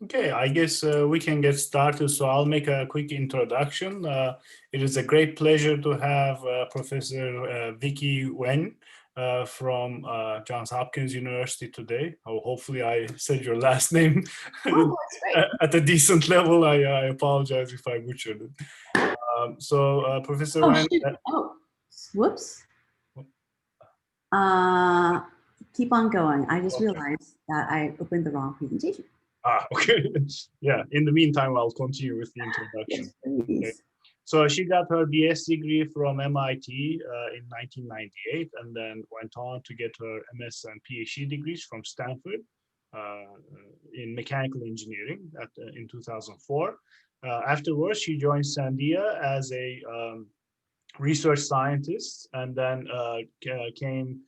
Okay, I guess we can get started. So I'll make a quick introduction. It is a great pleasure to have Professor Vicky Nguyen from Johns Hopkins University today. Oh, hopefully I said your last name Oh, that's great. at a decent level. I apologize if I butchered it. Professor Oh, Nguyen. shoot. Oh, whoops. Keep on going. I just realized that I opened the wrong presentation. Okay. Yeah, in the meantime, I'll continue with the introduction. Yes, please. Okay. So she got her BS degree from MIT in 1998 and then went on to get her MS and PhD degrees from Stanford in mechanical engineering in 2004. Afterwards, she joined Sandia as a research scientist and then came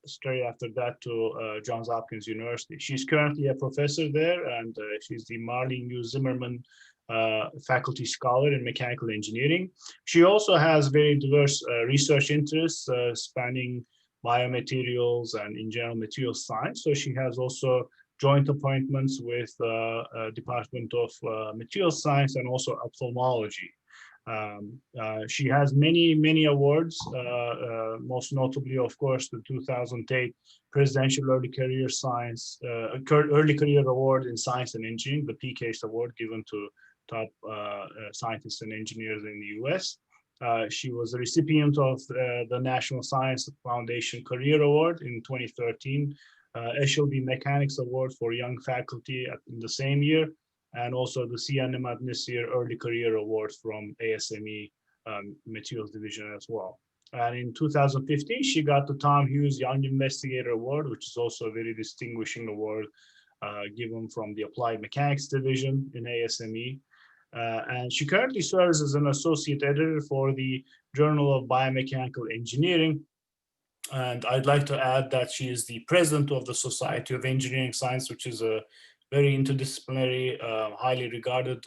straight after that to Johns Hopkins University. She's currently a professor there, and she's the Marlene U. Zimmerman faculty scholar in mechanical engineering. She also has very diverse research interests spanning biomaterials and in general materials science. So she has also joint appointments with Department of Materials Science and also ophthalmology. She has many awards, most notably, of course, the 2008 Presidential Early Career Early Career Award in Science and Engineering, the PCASE Award given to top scientists and engineers in the US. She was a recipient of the National Science Foundation Career Award in 2013, Eshelby Mechanics Award for Young Faculty in the same year, and also the CNM this year Early Career Award from ASME Materials Division as well. And in 2015, she got the Tom Hughes Young Investigator Award, which is also a very distinguishing award given from the Applied Mechanics Division in ASME. And she currently serves as an associate editor for the Journal of Biomechanical Engineering. And I'd like to add that she is the president of the Society of Engineering Science, which is a very interdisciplinary, highly regarded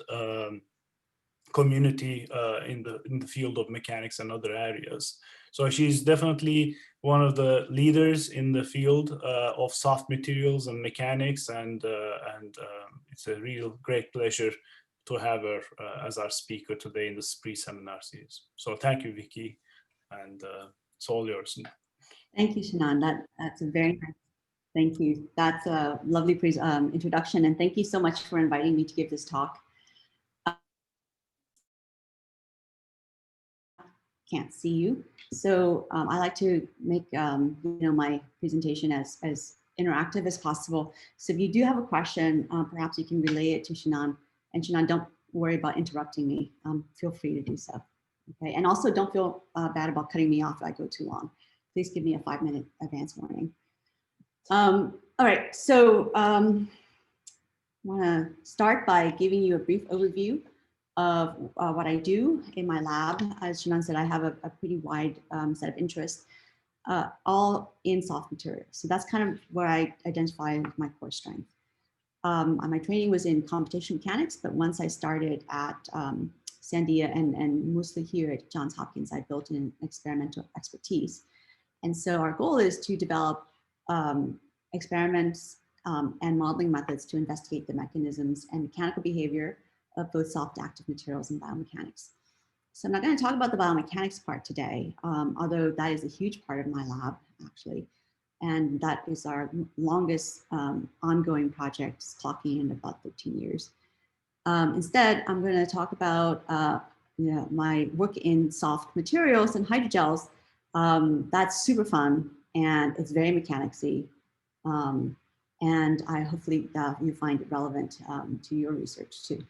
community in the field of mechanics and other areas. So she's definitely one of the leaders in the field of soft materials and mechanics, and it's a real great pleasure to have her as our speaker today in this pre-seminar series. So thank you, Vicky, and it's all yours. Thank you, Shannon. That's a very nice. Thank you. That's a lovely introduction, and thank you so much for inviting me to give this talk. Can't see you, so I like to make my presentation as interactive as possible. So if you do have a question, perhaps you can relay it to Shannon. And Shannon, don't worry about interrupting me. Feel free to do so. Okay, and also don't feel bad about cutting me off if I go too long. Please give me a 5-minute advance warning. All right, so I want to start by giving you a brief overview of what I do in my lab. As Shannon said, I have a pretty wide set of interests, all in soft materials. So that's kind of where I identify my core strength. My training was in computational mechanics, but once I started at Sandia and mostly here at Johns Hopkins, I built an experimental expertise. And so our goal is to develop experiments and modeling methods to investigate the mechanisms and mechanical behavior of both soft active materials and biomechanics. So I'm not going to talk about the biomechanics part today, although that is a huge part of my lab, actually. And that is our longest ongoing project, clocking in about 13 years. Instead, I'm going to talk about my work in soft materials and hydrogels. That's super fun, and it's very mechanicsy. And I hopefully you find it relevant to your research too.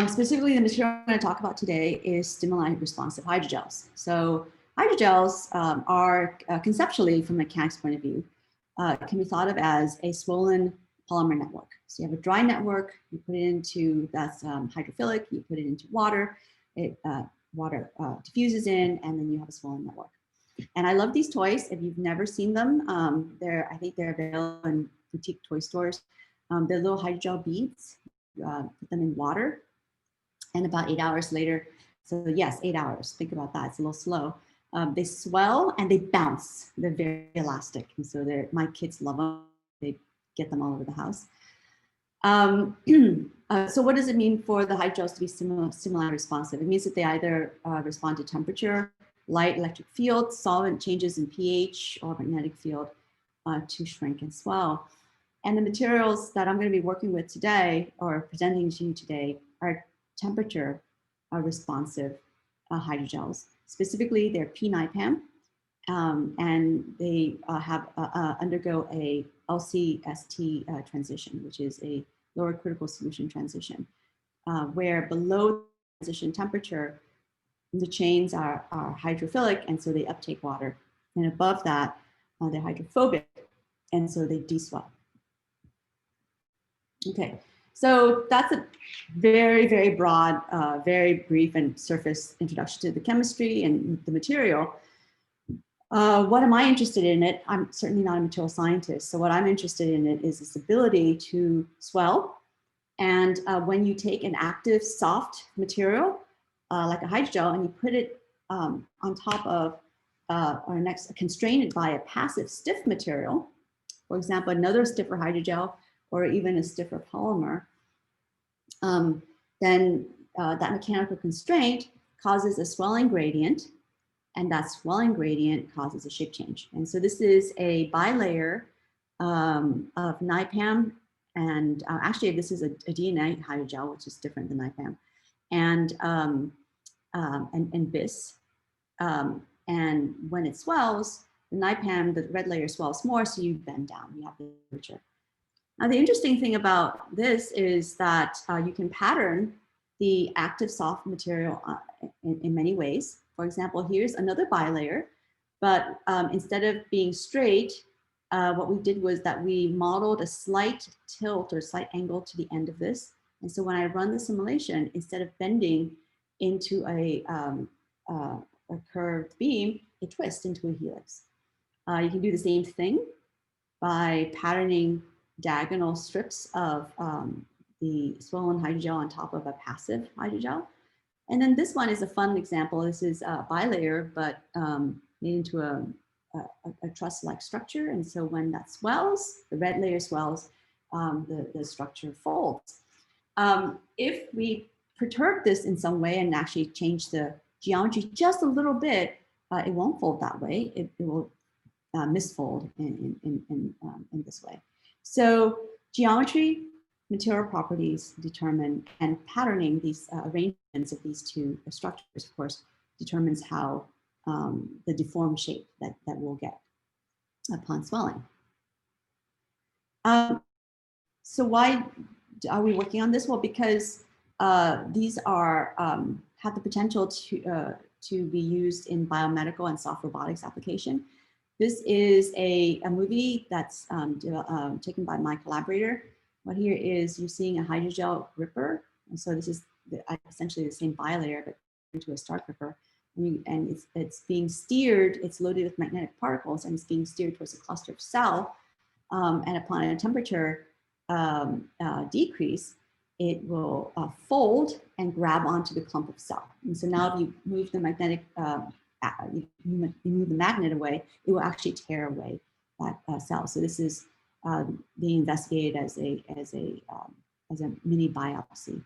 Specifically, the material I'm going to talk about today is stimuli-responsive hydrogels. So hydrogels are conceptually, from a mechanics point of view, can be thought of as a swollen polymer network. So you have a dry network, you put it into, that's hydrophilic, you put it into water, water diffuses in, and then you have a swollen network. And I love these toys. If you've never seen them, I think they're available in boutique toy stores. They're little hydrogel beads, put them in water, and about 8 hours later, so yes, 8 hours, think about that, it's a little slow. They swell and they bounce. They're very elastic. And so my kids love them. They get them all over the house. So what does it mean for the hydrogels to be similar responsive? It means that they either respond to temperature, light, electric field, solvent changes in pH, or magnetic field to shrink and swell. And the materials that I'm going to be working with today or presenting to you today are temperature responsive hydrogels. Specifically, they're pNIPAM, and they undergo a LCST transition, which is a lower critical solution transition, where below transition temperature, the chains are hydrophilic, and so they uptake water. And above that, they're hydrophobic, and so they deswell. Okay, so that's a very, very broad, very brief and surface introduction to the chemistry and the material. What am I interested in it? I'm certainly not a material scientist. So what I'm interested in it is its ability to swell. And when you take an active soft material, like a hydrogel, and you put it on top of or constrain it by a passive stiff material, for example, another stiffer hydrogel, or even a stiffer polymer, then that mechanical constraint causes a swelling gradient, and that swelling gradient causes a shape change. And so this is a bilayer of NIPAM, and actually this is a DNA hydrogel, which is different than NIPAM, and bis. And when it swells, the NIPAM, the red layer swells more, so you bend down, you have the temperature. Now, the interesting thing about this is that you can pattern the active soft material in many ways. For example, here's another bilayer, but instead of being straight, what we did was that we modeled a slight tilt or slight angle to the end of this. And so when I run the simulation, instead of bending into a curved beam, it twists into a helix. You can do the same thing by patterning diagonal strips of the swollen hydrogel on top of a passive hydrogel. And then this one is a fun example. This is a bilayer, but made into a truss-like structure. And so when that swells, the red layer swells, the structure folds. If we perturb this in some way and actually change the geometry just a little bit, it won't fold that way. It will misfold in this way. So geometry, material properties determine, and patterning these arrangements of these two structures, of course, determines how the deformed shape that we'll get upon swelling. So why are we working on this? Well, because these are have the potential to be used in biomedical and soft robotics application. This is a movie that's taken by my collaborator. What here is you're seeing a hydrogel gripper. And so this is essentially the same bilayer, but into a star gripper. And it's being steered, it's loaded with magnetic particles, and it's being steered towards a cluster of cell. And upon a temperature decrease, it will fold and grab onto the clump of cell. And so now if you move the magnetic, you move the magnet away, it will actually tear away that cell. So this is being investigated as a mini biopsy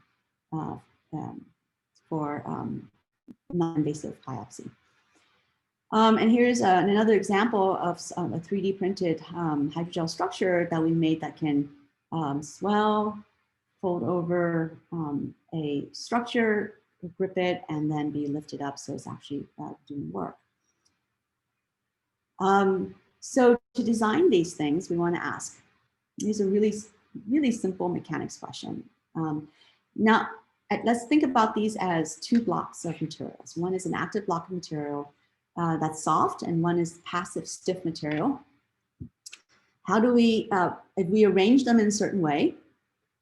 for non-invasive biopsy. And here's another example of a 3D printed hydrogel structure that we made that can swell, fold over a structure, grip it, and then be lifted up so it's actually doing work. So to design these things, we want to ask, these are really simple mechanics question. Now, let's think about these as two blocks of materials. One is an active block of material that's soft, and one is passive stiff material. How do we, if we arrange them in a certain way,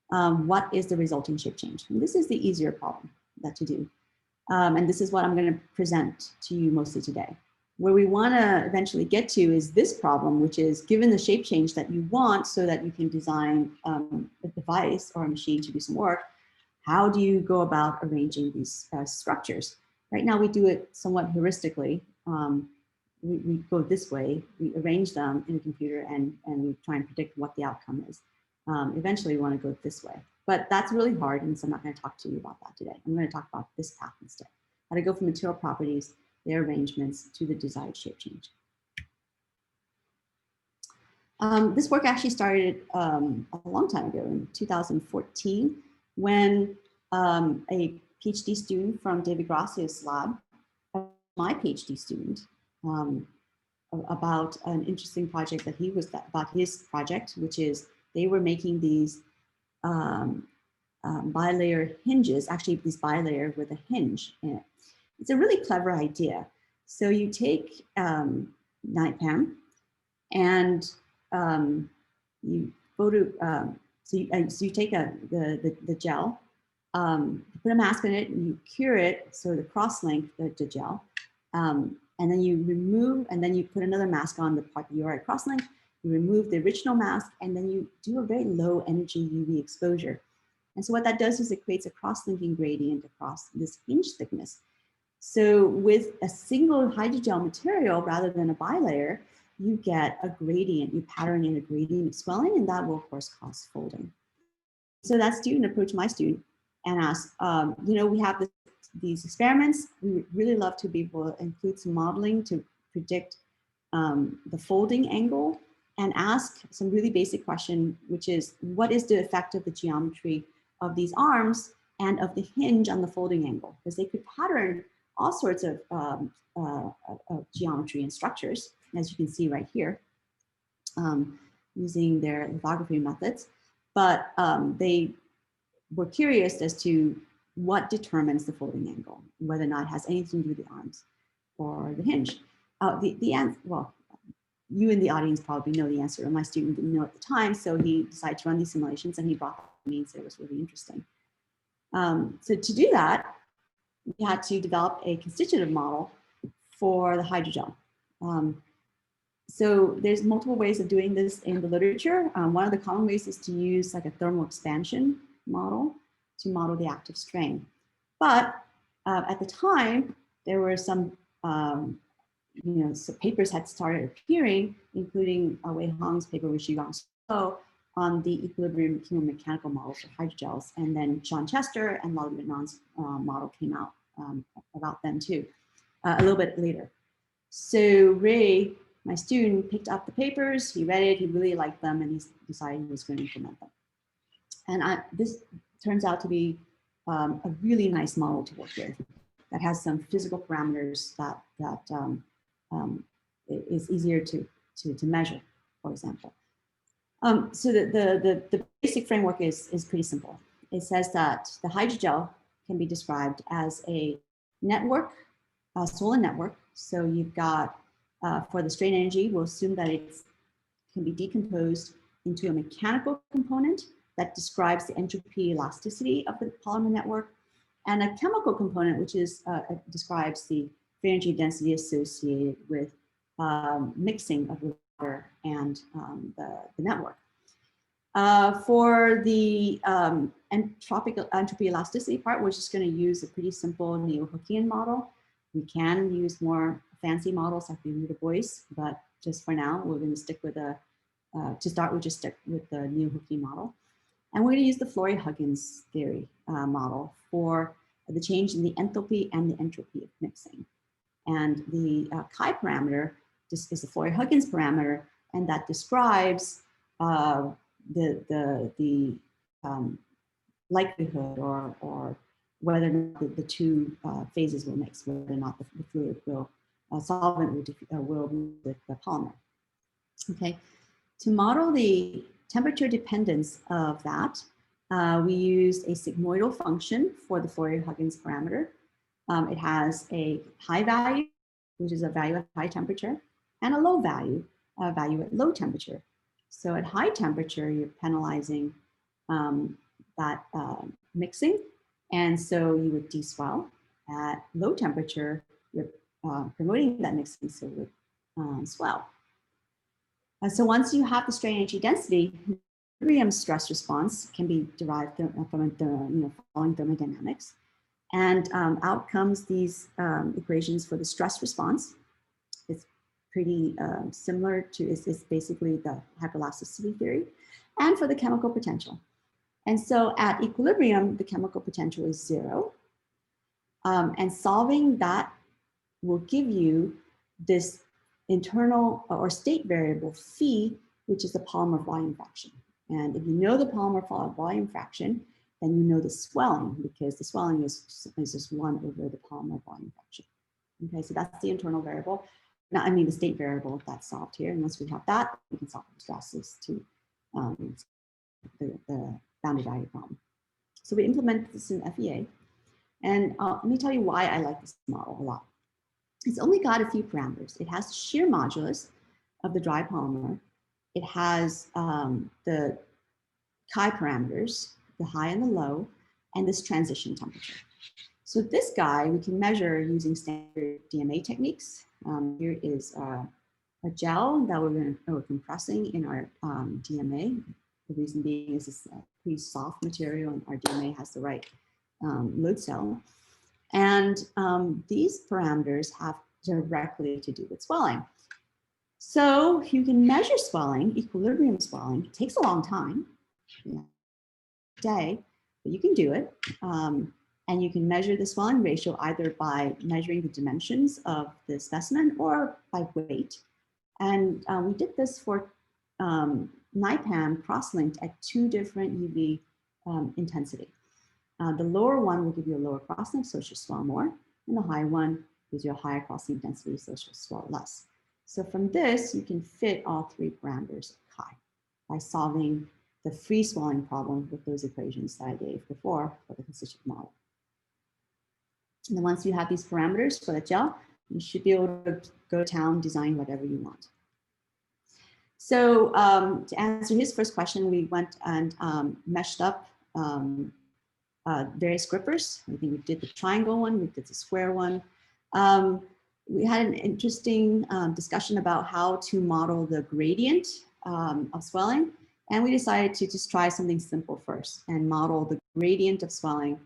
what is the resulting shape change? And this is the easier problem to do. And this is what I'm going to present to you mostly today. Where we want to eventually get to is this problem, which is given the shape change that you want so that you can design a device or a machine to do some work, how do you go about arranging these structures? Right now we do it somewhat heuristically, we go this way, we arrange them in a computer and we try and predict what the outcome is. Eventually we want to go this way, but that's really hard, and so I'm not going to talk to you about that today. I'm going to talk about this path instead, how to go from material properties, their arrangements, to the desired shape change. This work actually started a long time ago in 2014 when a PhD student from David Gracia's lab, my PhD student, about an interesting project that he was, about his project, which is they were making these bilayer hinges, actually this bilayer with a hinge in it. It's a really clever idea. So you take NIPAM and you go to, so you take the gel, put a mask in it, and you cure it, so the cross-link the gel, and then you remove, and then you put another mask on the part that you already cross-linked, you remove the original mask, and then you do a very low energy UV exposure. And so what that does is it creates a cross-linking gradient across this hinge thickness. So with a single hydrogel material rather than a bilayer, you get a gradient, you pattern in a gradient of swelling, and that will of course cause folding. So that student approached my student and asked, you know, we have these experiments, we would really love to be able to include some modeling to predict the folding angle, and ask some really basic question, which is, what is the effect of the geometry of these arms and of the hinge on the folding angle? Because they could pattern all sorts of geometry and structures, as you can see right here, using their lithography methods. But they were curious as to what determines the folding angle, whether or not it has anything to do with the arms or the hinge. Well, you in the audience probably know the answer, and my student didn't know at the time, so he decided to run these simulations, and he brought that to me and said it was really interesting. So to do that, we had to develop a constitutive model for the hydrogel. So there's multiple ways of doing this in the literature. One of the common ways is to use like a thermal expansion model to model the active strain. But at the time, there were some so papers had started appearing, including Wei Hong's paper with Xigong So on the equilibrium chemomechanical models for hydrogels. And then Sean Chester and Lali Renan's model came out about then too, a little bit later. So Ray, my student, picked up the papers, he read it, he really liked them, and he decided he was going to implement them. And this turns out to be a really nice model to work with that has some physical parameters that is easier to measure, for example. So the basic framework is pretty simple. It says that the hydrogel can be described as a network, a solid network. So you've got, for the strain energy, we'll assume that it can be decomposed into a mechanical component that describes the entropy elasticity of the polymer network, and a chemical component, which is describes the free energy density associated with mixing of the water and the network. For the entropy elasticity part, we're just going to use a pretty simple neo-Hookean model. We can use more fancy models like the Du Bois, but just for now, we're going to stick with to start with, just stick with the neo-Hookean model. And we're going to use the Flory-Huggins theory model for the change in the enthalpy and the entropy of mixing. And the chi parameter is the Flory-Huggins parameter, and that describes the likelihood or whether or not the two phases will mix, whether or not the fluid will, solvent will mix with the polymer. Okay, to model the temperature dependence of that, we used a sigmoidal function for the Flory-Huggins parameter. It has a high value, which is a value at high temperature, and a low value, a value at low temperature. So at high temperature, you're penalizing that mixing, and so you would deswell. At low temperature, you're promoting that mixing, so it would swell. So once you have the strain energy density, equilibrium stress response can be derived from following thermodynamics. And out comes these equations for the stress response. It's pretty similar to, is basically the hyperelasticity theory, and for the chemical potential. And so at equilibrium, the chemical potential is 0. And solving that will give you this internal or state variable phi, which is the polymer volume fraction. And if you know the polymer volume fraction, then you know the swelling, because the swelling is just 1 over the polymer volume fraction. Okay, so that's the internal variable. Now, I mean the state variable that's solved here. And once we have that, we can solve the stresses to the boundary value problem. So we implement this in FEA. And let me tell you why I like this model a lot. It's only got a few parameters. It has shear modulus of the dry polymer. It has the chi parameters, the high and the low, and this transition temperature. So this guy we can measure using standard DMA techniques. Here is a gel that we're compressing in our DMA. The reason being is it's a pretty soft material, and our DMA has the right load cell. And these parameters have directly to do with swelling. So you can measure swelling, equilibrium swelling. It takes a long time, day, but you can do it. And you can measure the swelling ratio either by measuring the dimensions of the specimen or by weight. And we did this for NIPAM cross-linked at 2 different UV intensity. The lower one will give you a lower cross-link, so it should swell more. And the high one gives you a higher cross-link density, so it should swell less. So from this, you can fit all 3 parameters of chi by solving the free swelling problem with those equations that I gave before for the constitutive model. And then once you have these parameters for the gel, you should be able to go to town, design whatever you want. So to answer his first question, we went and meshed up various grippers. I think we did the triangle one, we did the square one. We had an interesting discussion about how to model the gradient of swelling. And we decided to just try something simple first and model the gradient of swelling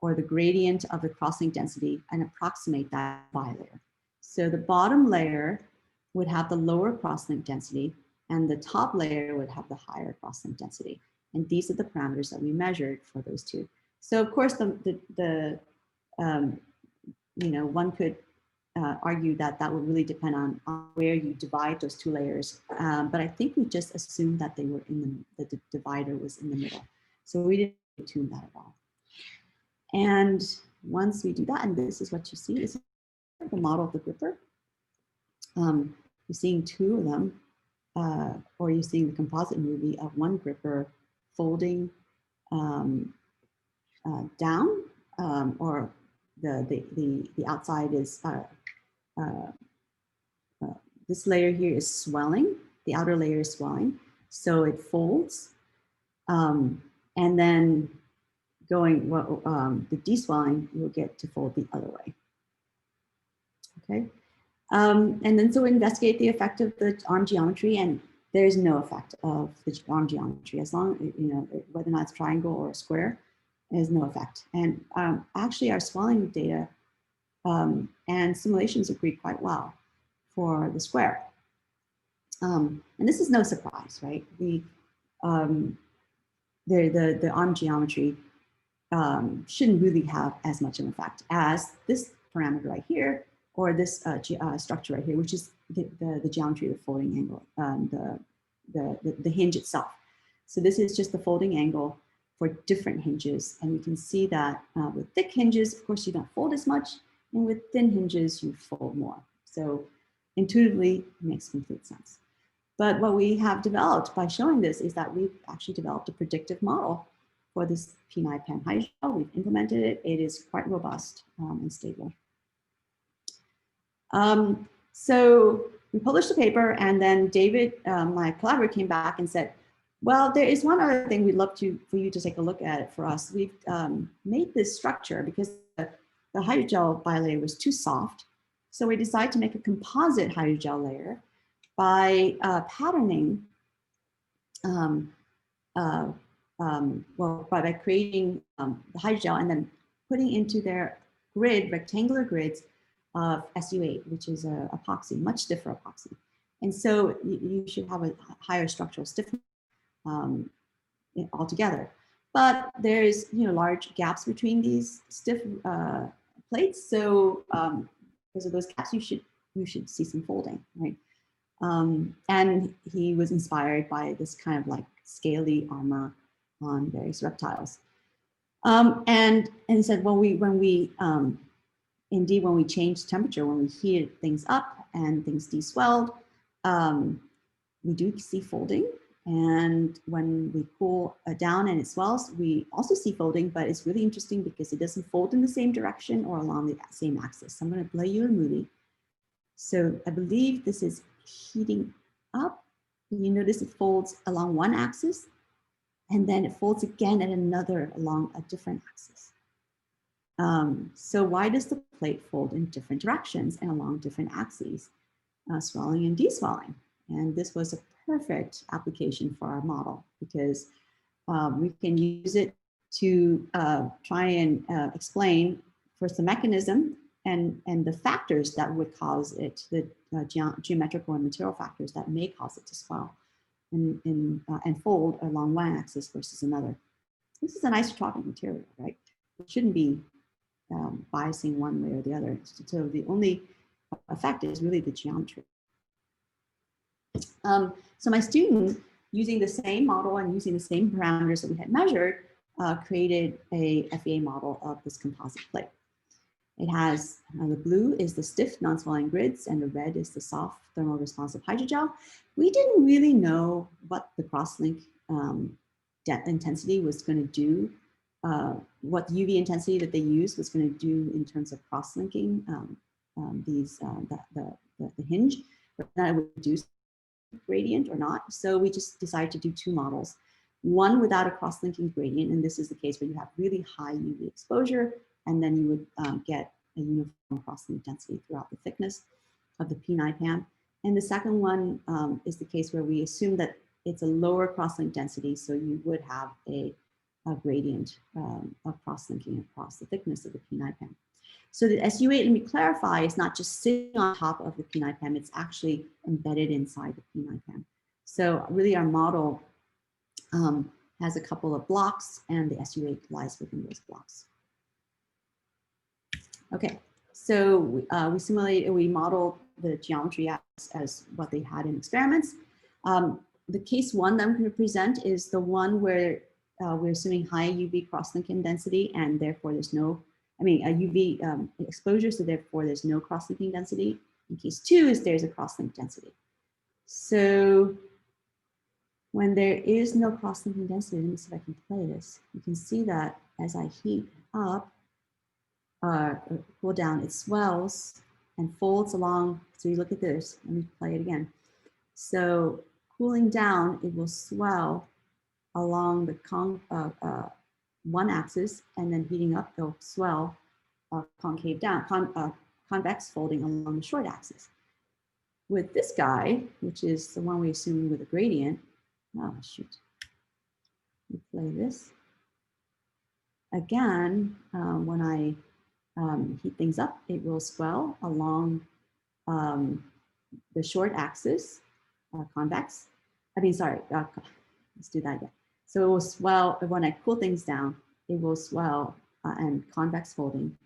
or the gradient of the cross-link density and approximate that bilayer. So the bottom layer would have the lower cross-link density and the top layer would have the higher cross-link density. And these are the parameters that we measured for those 2. So of course, one could argue that that would really depend on where you divide those 2 layers. But I think we just assumed that they were that the divider was in the middle. So we didn't tune that at all. And once we do that, and this is what you see, is the model of the gripper. You're seeing 2 of them, or you're seeing the composite movie of one gripper folding down, or the outside is this layer here is swelling, the outer layer is swelling, so it folds, and then going the deswelling, you'll get to fold the other way. Okay, and then so we investigate the effect of the arm geometry, and there's no effect of the arm geometry as long whether or not it's triangle or a square. There's no effect. And actually our swelling data and simulations agree quite well for the square. And this is no surprise, right? The arm geometry shouldn't really have as much of an effect as this parameter right here, or this structure right here, which is the geometry of the folding angle, the hinge itself. So this is just the folding angle for different hinges. And you can see that with thick hinges, of course, you don't fold as much. And with thin hinges, you fold more. So intuitively, it makes complete sense. But what we have developed by showing this is that we've actually developed a predictive model for this pNIPAM hydrogel. We've implemented it. It is quite robust and stable. So we published a paper, and then David, my collaborator, came back and said, well, there is one other thing we'd love for you to take a look at for us. We've made this structure because the hydrogel bilayer was too soft. So we decided to make a composite hydrogel layer by patterning, by creating the hydrogel and then putting into their grid, rectangular grids, of SU8, which is a epoxy, much stiffer epoxy. And so you should have a higher structural stiffness altogether. But there's large gaps between these stiff plates. So because of those gaps, you should see some folding, right? And he was inspired by this kind of like scaly armor on various reptiles. And he said, when we change temperature, when we heat things up and things deswelled, we do see folding. And when we cool down and it swells, we also see folding, but it's really interesting because it doesn't fold in the same direction or along the same axis. So I'm going to play you a movie. So I believe this is heating up. You notice it folds along one axis, and then it folds again at another along a different axis. So why does the plate fold in different directions and along different axes, swelling and deswelling? And this was a perfect application for our model because we can use it to try and explain first the mechanism and the factors that would cause it, the geometrical and material factors that may cause it to swell and fold along one axis versus another. This is an isotropic material, right? It shouldn't be biasing one way or the other. So the only effect is really the geometry. So my student, using the same model and using the same parameters that we had measured, created a FEA model of this composite plate. It has, the blue is the stiff non-swelling grids and the red is the soft thermoresponsive hydrogel. We didn't really know what the crosslink intensity was going to do, what the UV intensity that they used was going to do in terms of crosslinking the hinge, whether that would reduce gradient or not. So we just decided to do two models, one without a cross-linking gradient, and this is the case where you have really high UV exposure, and then you would get a uniform cross-link density throughout the thickness of the pNIPAM. And the second one is the case where we assume that it's a lower cross-link density, so you would have a gradient of cross-linking across the thickness of the pNIPAM. So the SU8, let me clarify, is not just sitting on top of the pNIPAM, it's actually embedded inside the pNIPAM. So really our model has a couple of blocks and the SU8 lies within those blocks. Okay, so we modeled the geometry as what they had in experiments. The case one that I'm going to present is the one where we're assuming high UV cross-linking density and therefore there's no, a UV exposure, so therefore there's no cross-linking density. In case two is there's a cross-link density. So when there is no cross-linking density, let me see if I can play this. You can see that as I heat up, cool down, it swells and folds along. So you look at this, let me play it again. So cooling down, it will swell along the one axis, and then heating up, it'll swell concave down, convex folding along the short axis. With this guy, which is the one we assume with a gradient, oh shoot, let me play this. Again, when I heat things up, it will swell along the short axis, convex. Let's do that again. So it will swell, when I cool things down, it will swell and convex folding.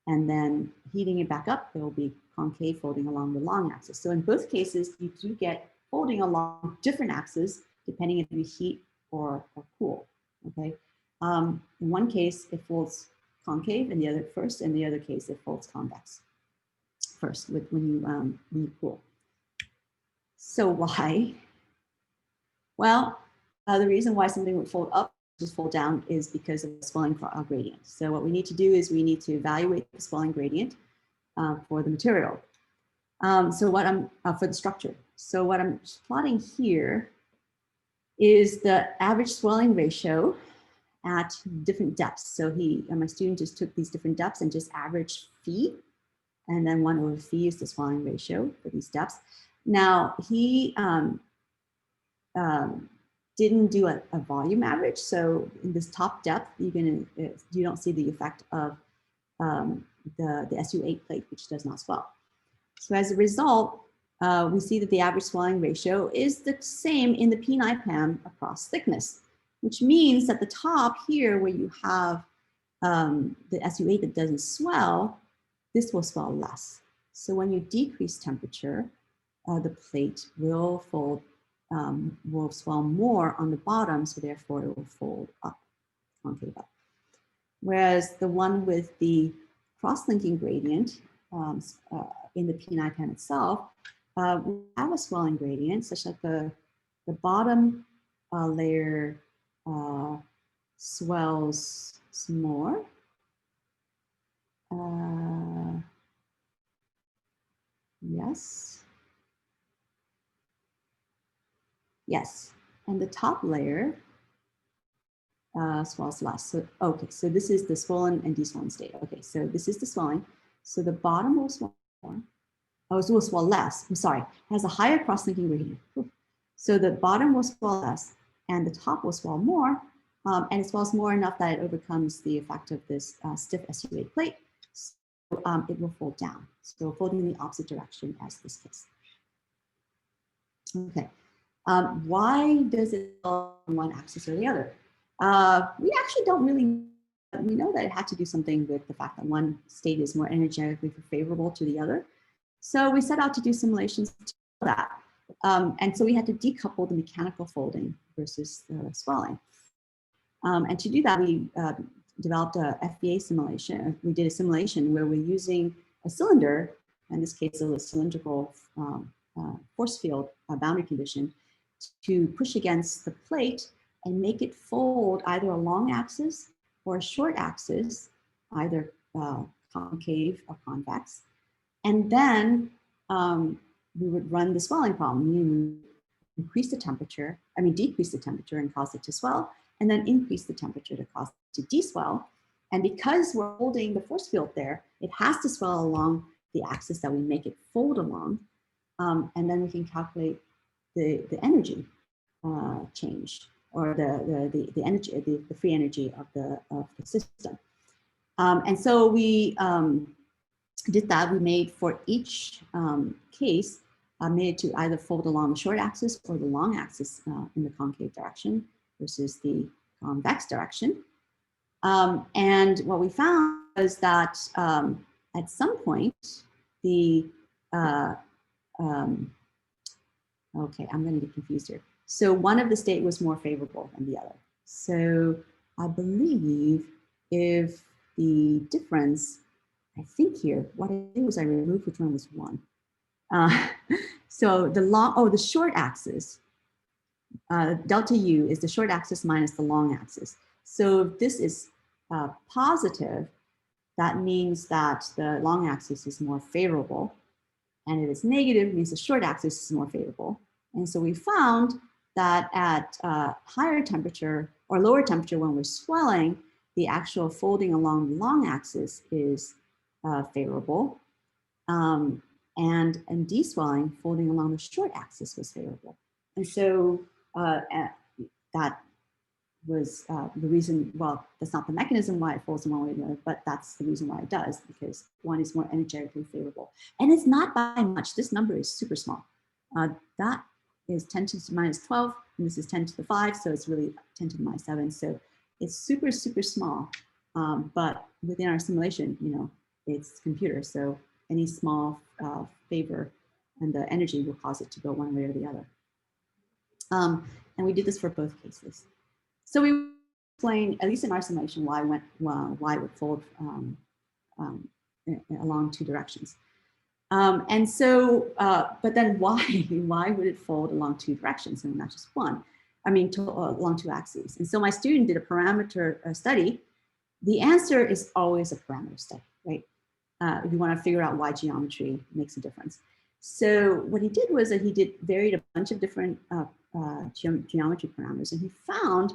And then heating it back up, it will be concave folding along the long axis. So in both cases, you do get folding along different axes, depending if you heat or cool, okay? In one case, it folds concave, and the other first, in the other case, it folds convex first when you cool. So why? Well, the reason why something would fold up versus fold down is because of the swelling gradient. So what we need to do is we need to evaluate the swelling gradient for the material. So what I'm for the structure. So what I'm plotting here is the average swelling ratio at different depths. So my student just took these different depths and just averaged phi, and then 1 over phi is the swelling ratio for these depths. Now he didn't do a volume average. So in this top depth, you don't see the effect of the SU8 plate, which does not swell. So as a result, we see that the average swelling ratio is the same in the pNIPAM across thickness, which means at the top here where you have the SU8 that doesn't swell, this will swell less. So when you decrease temperature, the plate will fold, will swell more on the bottom, so therefore it will fold up, concave up. Whereas the one with the cross-linking gradient in the pNIPAM itself, we have a swelling gradient such that the bottom layer swells some more. Yes. Yes. And the top layer swells less. So, okay, so this is the swollen and deswollen state. Okay, so this is the swelling. So the bottom will swell more. Oh, it will swell less. I'm sorry. It has a higher cross-linking gradient. So the bottom will swell less and the top will swell more. And it swells more enough that it overcomes the effect of this stiff SU8 plate. So it will fold down. So folding in the opposite direction as this case. Okay. Why does it fall on one axis or the other? We actually don't really, we know that it had to do something with the fact that one state is more energetically favorable to the other. So we set out to do simulations to that. And so we had to decouple the mechanical folding versus the swelling. And to do that, we developed a FBA simulation. We did a simulation where we're using a cylinder, in this case, a cylindrical force field boundary condition, to push against the plate and make it fold either a long axis or a short axis, either concave or convex. And then we would run the swelling problem, meaning decrease the temperature and cause it to swell, and then increase the temperature to cause it to deswell. And because we're holding the force field there, it has to swell along the axis that we make it fold along. And then we can calculate the energy change, or the energy, the free energy of the system. And so we did that. We made for each case, made it to either fold along the short axis or the long axis in the concave direction versus the convex direction. And what we found was that at some point, the, okay, I'm going to get confused here. So one of the state was more favorable than the other. So I believe if the difference, I think here, what I did was I removed which one was one. So the short axis, delta U is the short axis minus the long axis. So if this is positive, that means that the long axis is more favorable. And if it's negative, it means the short axis is more favorable. And so we found that at higher temperature or lower temperature when we're swelling, the actual folding along the long axis is favorable. And in deswelling, folding along the short axis was favorable. And so that was the reason, well, that's not the mechanism why it folds in one way or the other, but that's the reason why it does, because one is more energetically favorable. And it's not by much. This number is super small. That is 10 to the minus 12, and this is 10 to the 5, so it's really 10 to the minus 7. So it's super, super small. But within our simulation, you know, it's computer, so any small favor and the energy will cause it to go one way or the other. And we did this for both cases. So we explain, at least in our simulation, why it would fold along two directions. And so, but then why would it fold along two directions and not just one? I mean, along two axes. And so my student did a parameter study. The answer is always a parameter study, right? If you want to figure out why geometry makes a difference. So what he did was that he varied a bunch of different geometry parameters, and he found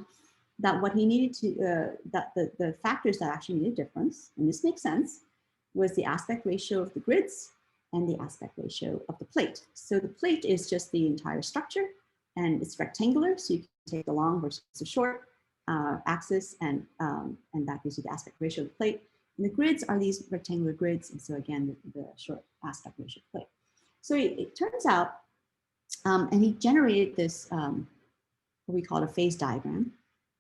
that what he needed to, that the factors that actually made a difference, and this makes sense, was the aspect ratio of the grids and the aspect ratio of the plate. So the plate is just the entire structure, and it's rectangular, so you can take the long versus the short axis, and that gives you the aspect ratio of the plate. And the grids are these rectangular grids. And so again, the short aspect ratio plate. So it turns out, and he generated this, what we call a phase diagram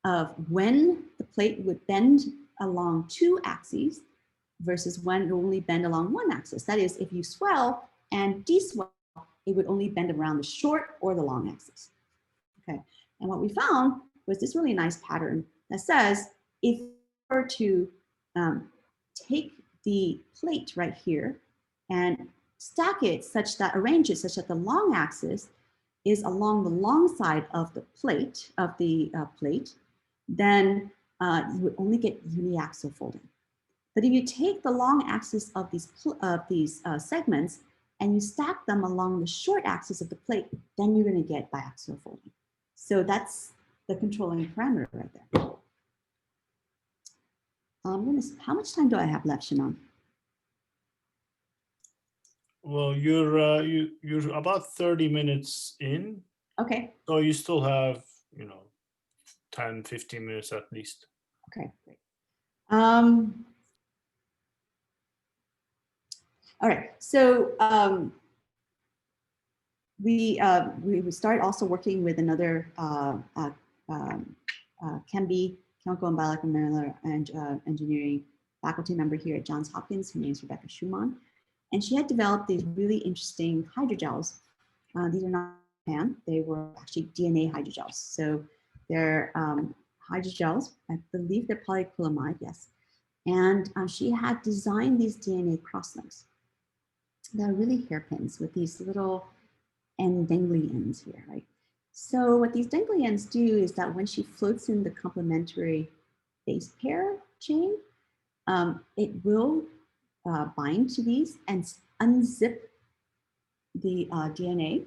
of when the plate would bend along 2 axes versus when it only bend along 1 axis. That is, if you swell and deswell, it would only bend around the short or the long axis. Okay, and what we found was this really nice pattern that says if you were to take the plate right here and stack it such that, arrange it such that the long axis is along the long side of the plate, then you would only get uniaxial folding. But if you take the long axis of these segments and you stack them along the short axis of the plate, then you're going to get biaxial folding. So that's the controlling parameter right there. How much time do I have left, Shannon? Well, you're about 30 minutes in. Okay. So you still have, 10, 15 minutes at least. Okay, great. All right, so we started also working with another chemical and biological and engineering faculty member here at Johns Hopkins. Her name is Rebecca Schumann. And she had developed these really interesting hydrogels. These are not PAM, they were actually DNA hydrogels. So they're hydrogels, I believe they're polyacrylamide, yes. And she had designed these DNA crosslinks. They're really hairpins with these little end dangly ends here, right? So what these dangly ends do is that when she floats in the complementary base pair chain, it will bind to these and unzip the DNA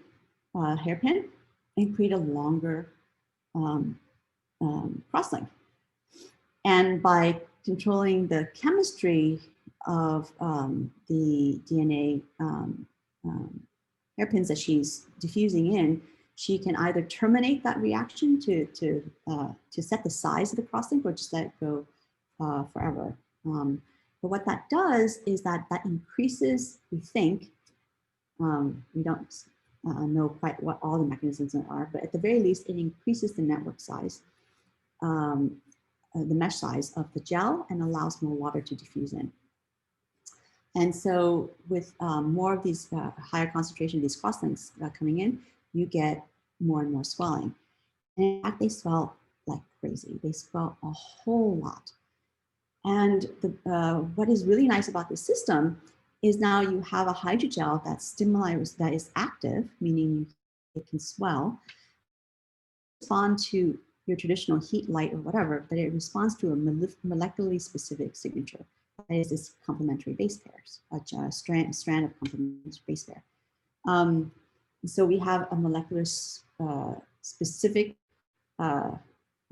hairpin and create a longer crosslink. And by controlling the chemistry of the DNA hairpins that she's diffusing in, she can either terminate that reaction to set the size of the crosslink or just let it go forever. But what that does is that increases, we think, we don't know quite what all the mechanisms are, but at the very least, it increases the network size, the mesh size of the gel and allows more water to diffuse in. And so with more of these higher concentration of these crosslinks coming in, you get more and more swelling. And in fact, they swell like crazy. They swell a whole lot. And what is really nice about this system is now you have a hydrogel that is active, meaning it can swell, respond to your traditional heat, light, or whatever, but it responds to a molecularly specific signature. That is this complementary base pairs, a strand of complementary base pair. So we have a molecular specific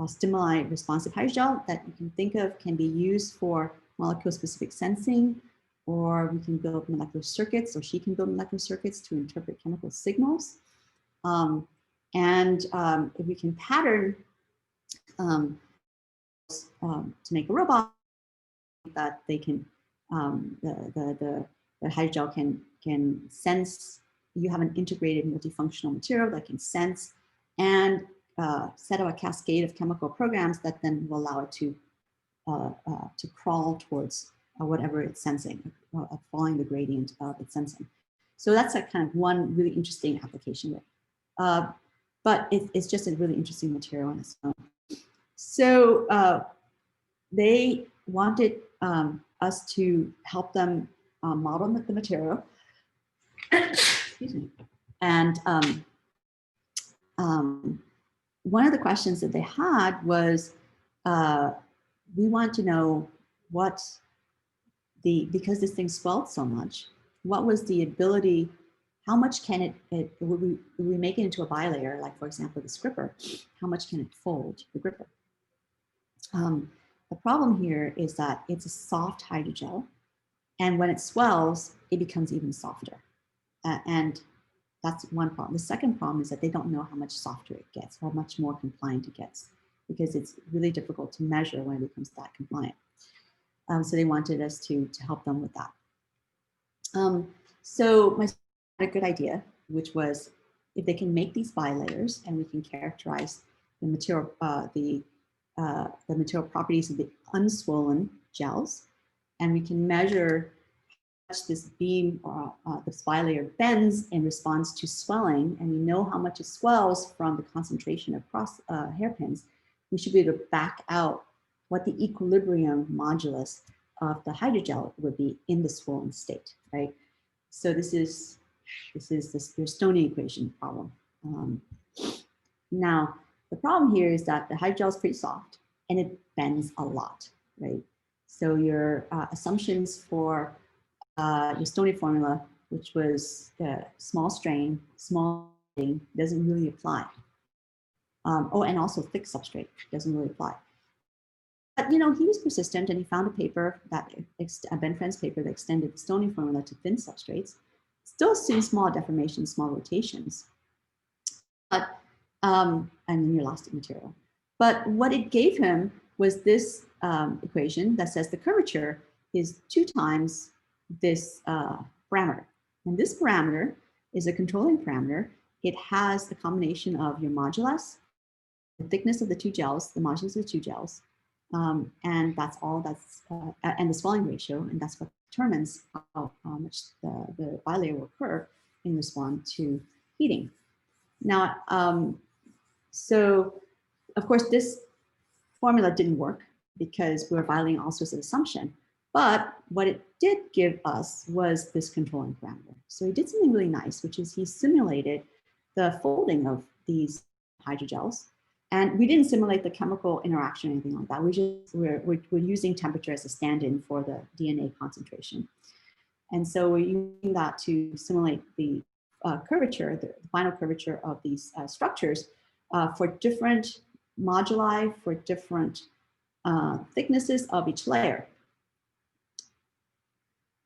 stimuli responsive hydrogel that you can think of can be used for molecule specific sensing, or we can build molecular circuits, or she can build molecular circuits to interpret chemical signals. If we can pattern to make a robot that they can, the hydrogel can sense. You have an integrated multifunctional material that can sense and set up a cascade of chemical programs that then will allow it to crawl towards whatever it's sensing, following the gradient of its sensing. So that's a kind of one really interesting application with. But it's just a really interesting material on its own. So they wanted us to help them model the material. Excuse me. And one of the questions that they had was, we want to know what because this thing swelled so much, what was the ability, how much can would we make it into a bilayer, like for example, this gripper, how much can it fold the gripper? The problem here is that it's a soft hydrogel, and when it swells, it becomes even softer. And that's one problem. The second problem is that they don't know how much softer it gets, how much more compliant it gets, because it's really difficult to measure when it becomes that compliant. So they wanted us to help them with that. So my students had a good idea, which was if they can make these bilayers and we can characterize the material, the material properties of the unswollen gels, and we can measure how much this beam or this bilayer bends in response to swelling, and we know how much it swells from the concentration of cross hairpins, we should be able to back out what the equilibrium modulus of the hydrogel would be in the swollen state, right? So this is your Stoney equation problem. Now, the problem here is that the hydrogel is pretty soft and it bends a lot, right? So your assumptions for your Stoney formula, which was small strain, small thing, doesn't really apply. Oh, and also thick substrate doesn't really apply. But he was persistent, and he found a paper that Ben Friend's paper that extended the Stoney formula to thin substrates. Still seeing small deformations, small rotations, but and inelastic material. But what it gave him was this equation that says the curvature is 2 times this parameter, and this parameter is a controlling parameter. It has the combination of your modulus, the thickness of the 2 gels, the modulus of the 2 gels. And that's all and the swelling ratio, and that's what determines how much the bilayer will occur in response to heating. Now, so of course this formula didn't work because we were violating all sorts of assumption, but what it did give us was this controlling parameter. So he did something really nice, which is he simulated the folding of these hydrogels. And we didn't simulate the chemical interaction or anything like that. We're using temperature as a stand-in for the DNA concentration. And so we're using that to simulate the curvature, the final curvature of these structures for different moduli, for different thicknesses of each layer.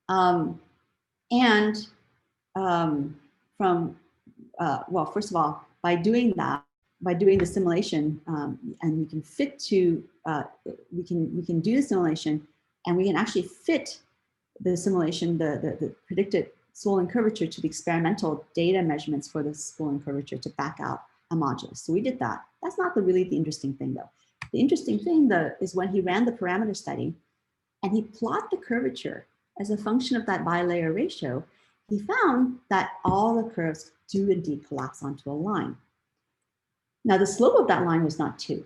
Well, first of all, by doing that, by doing the simulation, and we can fit to, we can do the simulation, and we can actually fit the simulation, the predicted swollen curvature to the experimental data measurements for the swollen curvature to back out a modulus. So we did that. That's not really the interesting thing though. The interesting thing though is when he ran the parameter study and he plotted the curvature as a function of that bilayer ratio, he found that all the curves do indeed collapse onto a line. Now, the slope of that line was not 2,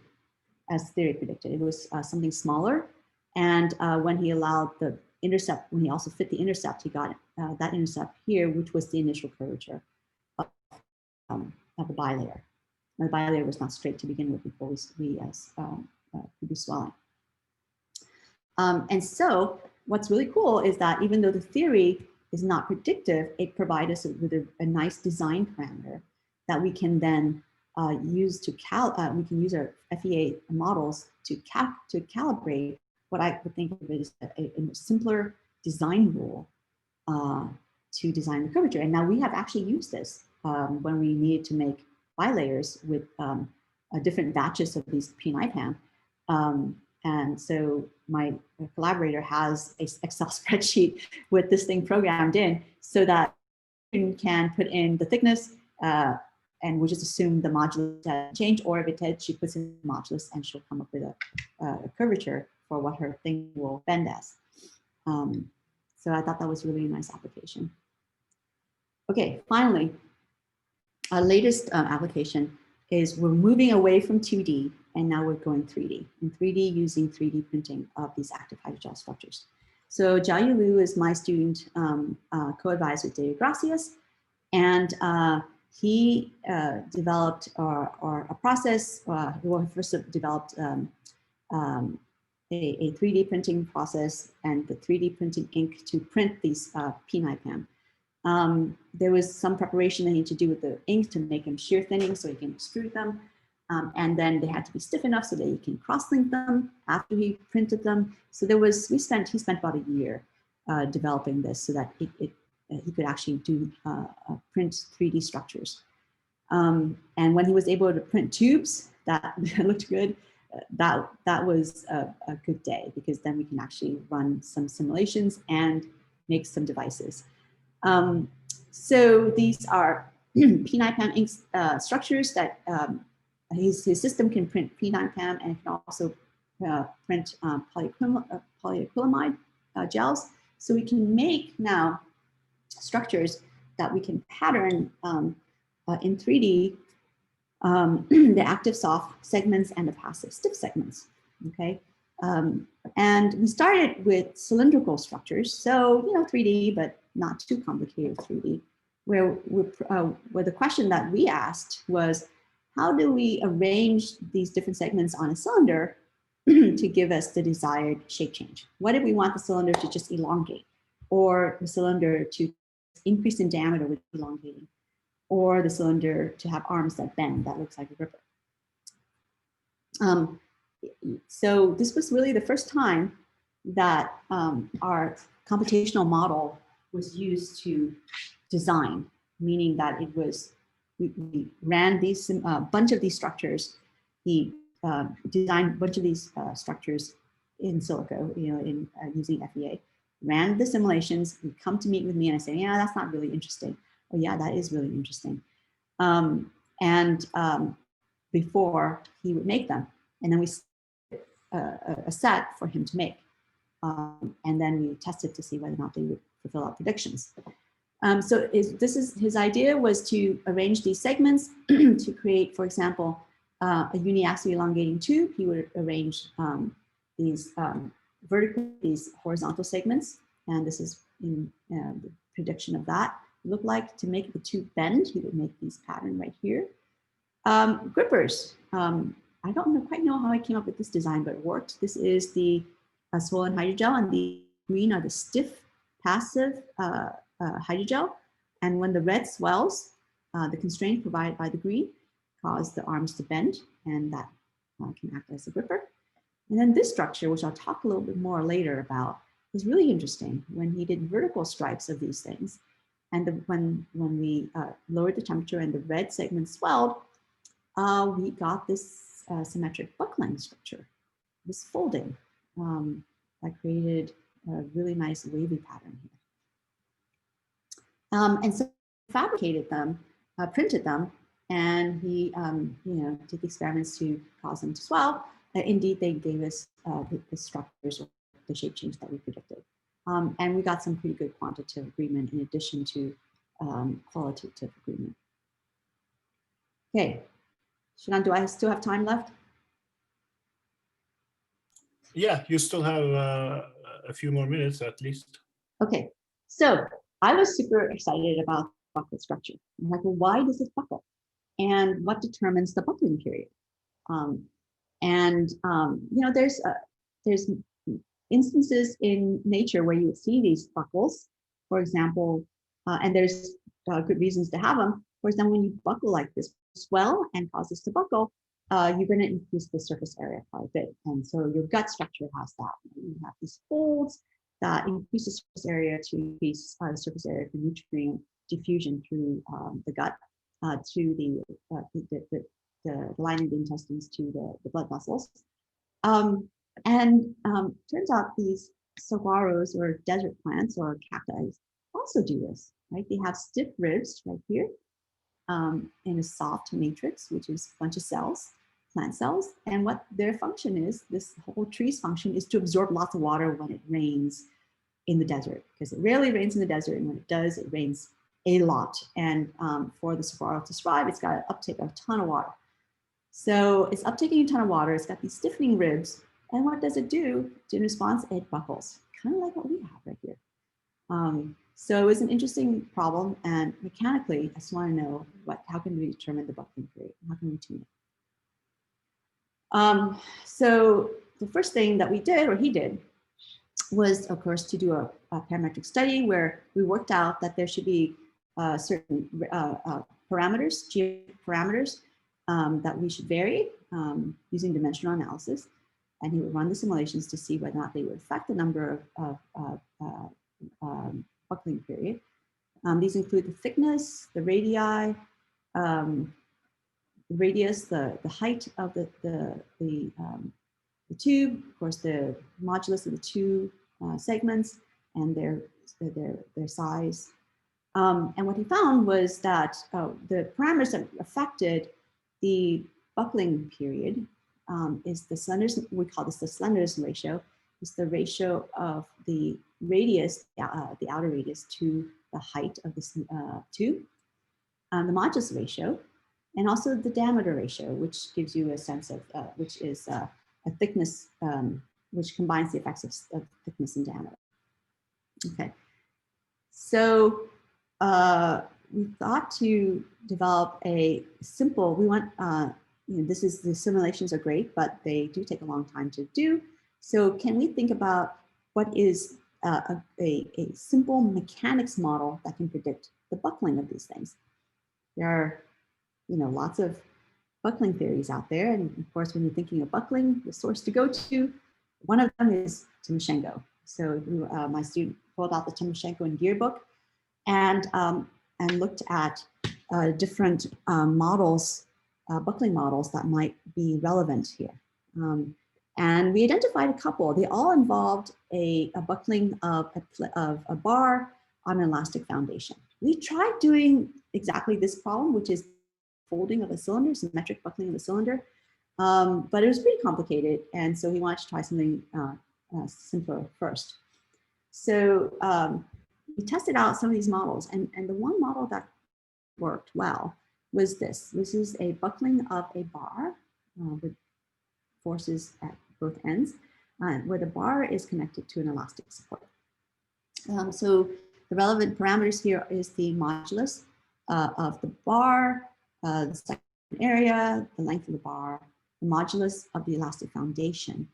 as theory predicted. It was something smaller. And when he allowed the intercept, when he also fit the intercept, he got that intercept here, which was the initial curvature of the bilayer. Now, the bilayer was not straight to begin with before we produced swelling. And so what's really cool is that even though the theory is not predictive, it provides us with a nice design parameter that we can then use to we can use our FEA models to calibrate what I would think of it as a simpler design rule to design the curvature. And now we have actually used this when we needed to make bilayers with different batches of these pNIPAM. And so my collaborator has an Excel spreadsheet with this thing programmed in so that you can put in the thickness and we'll just assume the modulus change, or if it did, she puts in the modulus and she'll come up with a curvature for what her thing will bend as. So I thought that was really a nice application. Okay, finally, our latest application is we're moving away from 2D and now we're going 3D. In 3D using 3D printing of these active hydrogel structures. So Jiayu Liu is my student, co-advised with David Gracias, and he developed a process. Well, he first developed a 3D printing process and the 3D printing ink to print these pNIPAM. There was some preparation they need to do with the ink to make them shear thinning so he can extrude them. And then they had to be stiff enough so that you can cross-link them after he printed them. So there was, he spent about a year developing this so that he could actually do print 3D structures. And when he was able to print tubes that looked good, that was a good day, because then we can actually run some simulations and make some devices. So these are pNIPAM ink structures that his system can print pNIPAM, and it can also print polyacrylamide gels. So we can make now structures that we can pattern in 3D, the active soft segments and the passive stiff segments, okay? And we started with cylindrical structures, so 3D, but not too complicated 3D, where the question that we asked was, how do we arrange these different segments on a cylinder to give us the desired shape change? What if we want the cylinder to just elongate, or the cylinder to increase in diameter with elongating, or the cylinder to have arms that bend, that looks like a gripper? So this was really the first time that our computational model was used to design, meaning that it was, we ran these bunch of these structures. He designed a bunch of these structures in silico, using FEA, ran the simulations. He'd come to meet with me and I say, yeah, that's not really interesting. Oh yeah, that is really interesting. Before he would make them, and then we a set for him to make. And then we tested to see whether or not they would fulfill our predictions. So his idea was to arrange these segments to create, for example, a uniaxial elongating tube. He would arrange these horizontal segments, and this is in the prediction of that. Look like to make the tube bend, he would make these pattern right here. Grippers. I don't quite know how I came up with this design, but it worked. This is the swollen hydrogel, and the green are the stiff passive hydrogel. And when the red swells, the constraint provided by the green cause the arms to bend, and that can act as a gripper. And then this structure, which I'll talk a little bit more later about, is really interesting. When he did vertical stripes of these things, and when we lowered the temperature and the red segment swelled, we got this symmetric buckling structure, this folding that created a really nice wavy pattern here. And so he fabricated them, printed them, and he did experiments to cause them to swell. Indeed, they gave us the structures or the shape change that we predicted. And we got some pretty good quantitative agreement in addition to qualitative agreement. Okay, Shinan, do I still have time left? Yeah, you still have a few more minutes at least. Okay. So I was super excited about the buckle structure. I'm like, well, why does it buckle? And what determines the buckling period? There's instances in nature where you would see these buckles, for example, and there's good reasons to have them. For example, when you buckle like this, swell and cause this to buckle, you're going to increase the surface area quite a bit. And so your gut structure has that. You have these folds that increase the surface area to increase the surface area for nutrient diffusion through the gut to the lining of the intestines to the blood vessels. Turns out these saguaros or desert plants or cacti also do this, right? They have stiff ribs right here in a soft matrix, which is a bunch of cells, plant cells. And what their function is, this whole tree's function is to absorb lots of water when it rains in the desert, because it rarely rains in the desert. And when it does, it rains a lot. And for the saguaro to survive, it's got to uptake a ton of water. So it's uptaking a ton of water. It's got these stiffening ribs. And what does it do? In response, it buckles, kind of like what we have right here. So it was an interesting problem. And mechanically, I just want to know how can we determine the buckling period? How can we tune it? So the first thing that we did, or he did, was, of course, to do a parametric study where we worked out that there should be certain parameters, geometric parameters, that we should vary using dimensional analysis. And he would run the simulations to see whether or not they would affect the number of buckling period. These include the thickness, the radii, radius, the height of the tube, of course, the modulus of the two segments and their size. And what he found was that the parameters that affected the buckling period is the slenderness, we call this the slenderness ratio, is the ratio of the radius, the outer radius to the height of this tube, the modulus ratio, and also the diameter ratio, which gives you a sense of, which is a thickness, which combines the effects of thickness and diameter. Okay, so we thought to develop a simple, we want, you know, the simulations are great, but they do take a long time to do. So can we think about what is a simple mechanics model that can predict the buckling of these things? There are, you know, lots of buckling theories out there. And of course, when you're thinking of buckling, the source to go to, one of them is Timoshenko. So my student pulled out the Timoshenko and Gear book and looked at different models, buckling models that might be relevant here. And we identified a couple. They all involved a buckling of a bar on an elastic foundation. We tried doing exactly this problem, which is folding of a cylinder, symmetric buckling of a cylinder, but it was pretty complicated. And so we wanted to try something simpler first. So we tested out some of these models, and the one model that worked well was this. This is a buckling of a bar with forces at both ends, where the bar is connected to an elastic support. So the relevant parameters here is the modulus of the bar, the second area, the length of the bar, the modulus of the elastic foundation.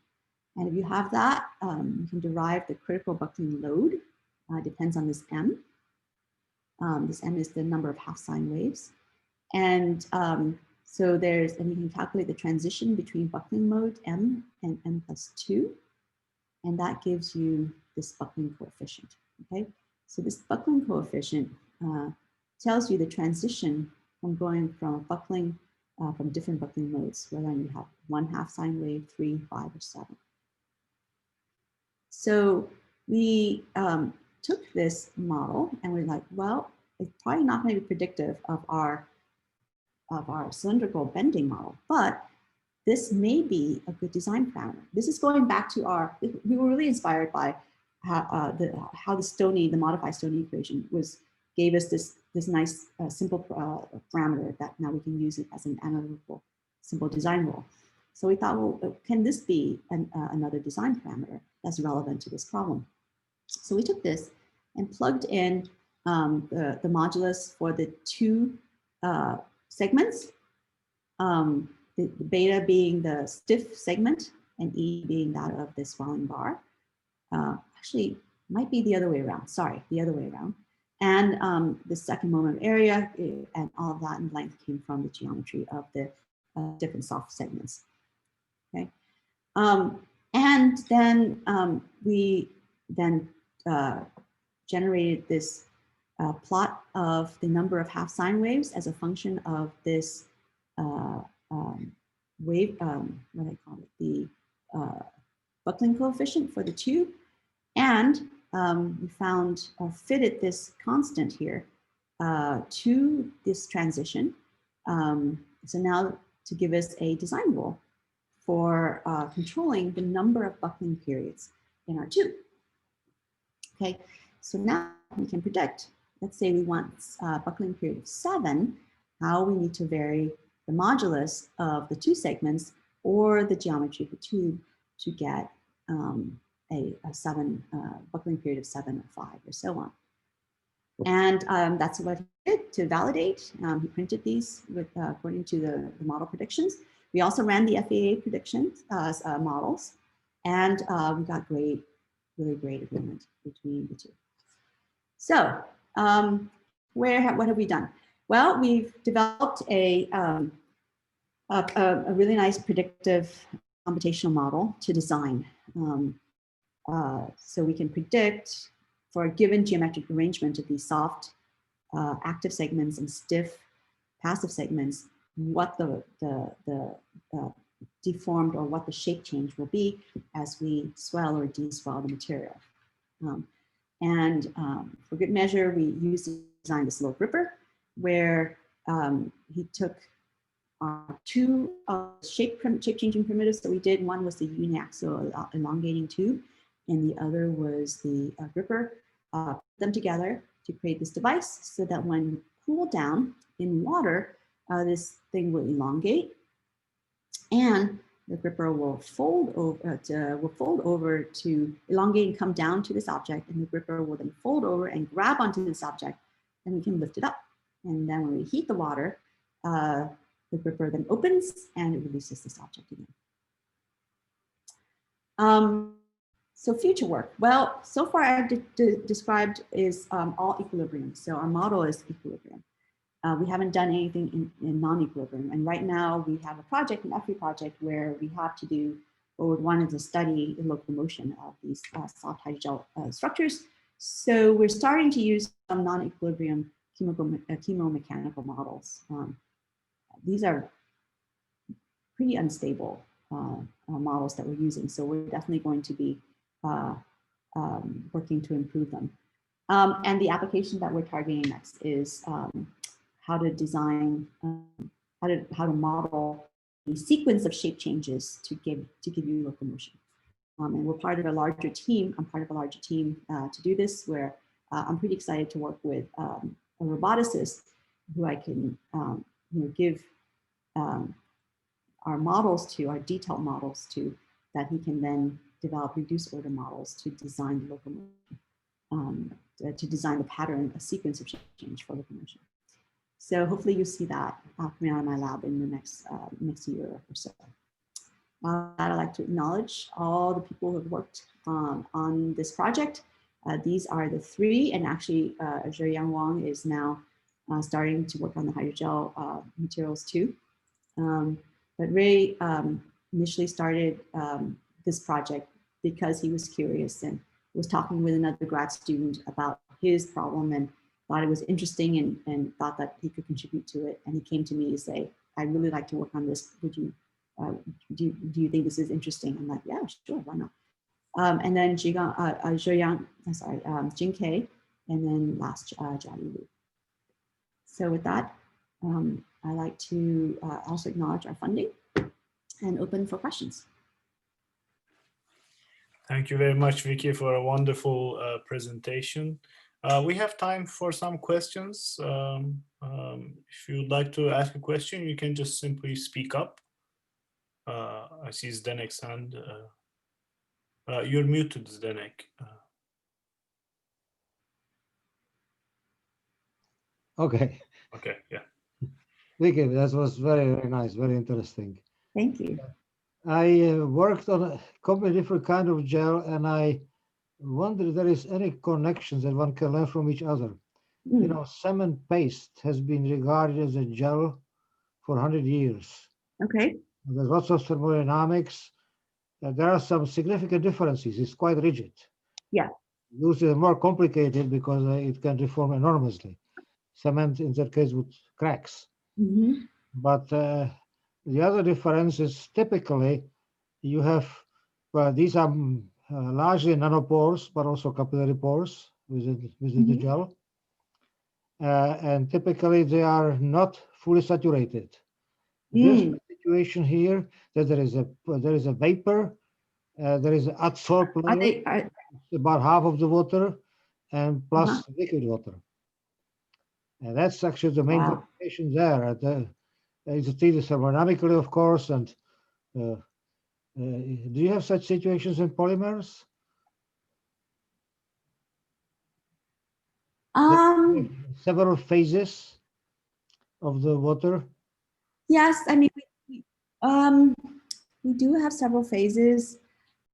And if you have that, you can derive the critical buckling load. Depends on this M. This M is the number of half sine waves. And so and you can calculate the transition between buckling mode M and M plus 2. And that gives you this buckling coefficient, okay? So this buckling coefficient tells you the transition from going from a buckling, from different buckling modes, whether you have 1 half sine wave, 3, 5, or 7. So we took this model and we're like, well, it's probably not going to be predictive of our cylindrical bending model, but this may be a good design parameter. This is going back to we were really inspired by how the modified Stoney equation gave us this nice simple parameter that now we can use it as an analytical simple design rule. So we thought, well, can this be another design parameter that's relevant to this problem? So we took this and plugged in the modulus for the two segments, the beta being the stiff segment and E being that of the swelling bar. Actually, might be the other way around. Sorry, the other way around. And the second moment area and all of that in length came from the geometry of the different soft segments. Okay, and then we generated this plot of the number of half sine waves as a function of this wave, what do I call it, the buckling coefficient for the tube, and we found or fitted this constant here to this transition. So now to give us a design rule for controlling the number of buckling periods in our tube. Okay, so now we can predict, let's say we want a buckling period of 7, how we need to vary the modulus of the two segments or the geometry of the tube to get a buckling period of 7 or 5 or so on. And that's what he did to validate. He printed these according to the model predictions. We also ran the FAA predictions models, and we got really great agreement between the two. So what have we done? Well, we've developed a really nice predictive computational model to design. So we can predict for a given geometric arrangement of these soft active segments and stiff passive segments, what the deformed or what the shape change will be as we swell or deswell the material. For good measure, we designed this little gripper where he took two shape-changing primitives that we did. One was the uniaxial elongating tube, and the other was the gripper. Put them together to create this device so that when we cool down in water, this thing will elongate, and the gripper will fold over to elongate and come down to this object, and the gripper will then fold over and grab onto this object, and we can lift it up. And then when we heat the water, the gripper then opens and it releases this object again. So future work. Well, so far I've described is all equilibrium. So our model is equilibrium. We haven't done anything in non-equilibrium. And right now we have a project, an FE project, where we have to do, or we wanted to study the locomotion of these soft hydrogel structures. So we're starting to use some non-equilibrium chemomechanical models. These are pretty unstable models that we're using. So we're definitely going to be working to improve them. And the application that we're targeting next is how to design, how to model the sequence of shape changes to give you locomotion. And we're part of a larger team. I'm part of a larger team to do this, where I'm pretty excited to work with a roboticist who I can give our models to, our detailed models to, that he can then develop reduced order models to design the locomotion, to design the pattern, a sequence of shape change for locomotion. So hopefully you see that coming out of my lab in the next year or so. I'd like to acknowledge all the people who have worked on this project. These are the three, and actually Zheyan Wang is now starting to work on the hydrogel materials too. But Ray initially started this project because he was curious and was talking with another grad student about his problem and thought it was interesting and thought that he could contribute to it. And he came to me to say, I'd really like to work on this. Would you, do you think this is interesting? I'm like, yeah, sure, why not? And then Jin K, and then last Jiali Lu. So with that, I'd like to also acknowledge our funding and open for questions. Thank you very much, Vicky, for a wonderful presentation. We have time for some questions. If you'd like to ask a question, you can just simply speak up. I see Zdenek's hand. You're muted, Zdenek. Okay. Okay, yeah. Vicky, that was very, very nice, very interesting. Thank you. I worked on a completely different kind of gel, and I wonder if there is any connections that one can learn from each other. You know, cement paste has been regarded as a gel for 100 years. Okay. There's lots of thermodynamics. There are some significant differences. It's quite rigid. Yeah. Usually more complicated because it can deform enormously. Cement, in that case, with cracks. Mm-hmm. But the other difference is typically you have, well, these are largely nanopores, but also capillary pores within the gel. And typically they are not fully saturated. This situation here, that there is a vapor, there is an adsorb layer, about half of the water, and plus liquid water. And that's actually the main complication there. It's treated thermodynamically, of course. And do you have such situations in polymers? Several phases of the water. Yes, I mean, we do have several phases.